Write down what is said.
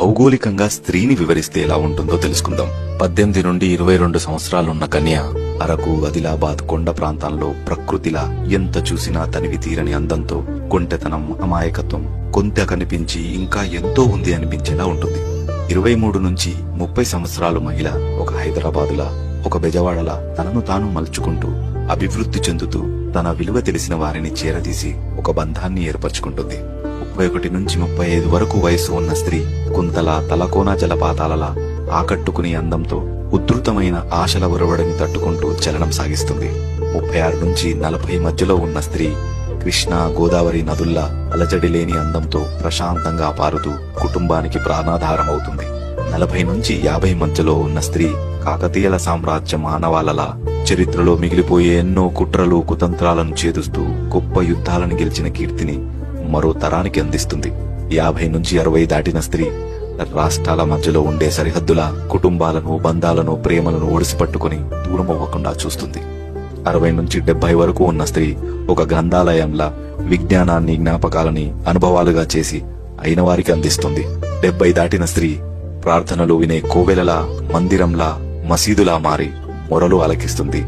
భౌగోళికంగా స్త్రీని వివరిస్తే ఎలా ఉంటుందో తెలుసుకుందాం. 18 నుండి 22 సంవత్సరాలున్న కన్య అరకు, ఆదిలాబాద్ కొండ ప్రాంతాల్లో ప్రకృతిలా ఎంత చూసినా తనివి తీరని అందంతో, కొంటెతనం, అమాయకత్వం కొంత కనిపించి ఇంకా ఎంతో ఉంది అనిపించేలా ఉంటుంది. 23 నుంచి 30 సంవత్సరాలు మహిళ ఒక హైదరాబాదులా, ఒక బెజవాడలా తనను తాను మలుచుకుంటూ అభివృద్ధి చెందుతూ తన విలువ తెలిసిన వారిని చేరదీసి ఒక బంధాన్ని ఏర్పరచుకుంటుంది. 31 నుంచి 35 వరకు వయసు ఉన్న స్త్రీ కుంతల, తలకోన జలపాతాలలా ఆకట్టుకుని అందంతో ఉద్ధృతమైన ఆశల ఉరవడిని తట్టుకుంటూ చలనం సాగిస్తుంది. 36 నుంచి 40 మధ్యలో ఉన్న స్త్రీ కృష్ణ, గోదావరి నదుల్లా అలజడి లేని అందంతో ప్రశాంతంగా పారుతూ కుటుంబానికి ప్రాణాధారమవుతుంది. 40 నుంచి 50 మధ్యలో ఉన్న స్త్రీ కాకతీయుల సామ్రాజ్య మానవాలలా చరిత్రలో మిగిలిపోయే ఎన్నో కుట్రలు, కుతంత్రాలను ఛేదిస్తూ గొప్ప యుద్ధాలను గెలిచిన కీర్తిని మరో తరానికి అందిస్తుంది. 50 నుంచి 60 దాటిన స్త్రీ రాష్ట్రాల మధ్యలో ఉండే సరిహద్దుల కుటుంబాలను, బంధాలను, ప్రేమలను ఒడిసిపట్టుకుని దూరం అవ్వకుండా చూస్తుంది. 60 నుంచి 70 వరకు ఉన్న స్త్రీ ఒక గ్రంథాలయంలా విజ్ఞానాన్ని, జ్ఞాపకాలని అనుభవాలుగా చేసి అయిన వారికి అందిస్తుంది. 70 దాటిన స్త్రీ ప్రార్థనలు వినే కోవెలలా, మందిరంలా, మసీదులా మారి మొరలు అలకిస్తుంది.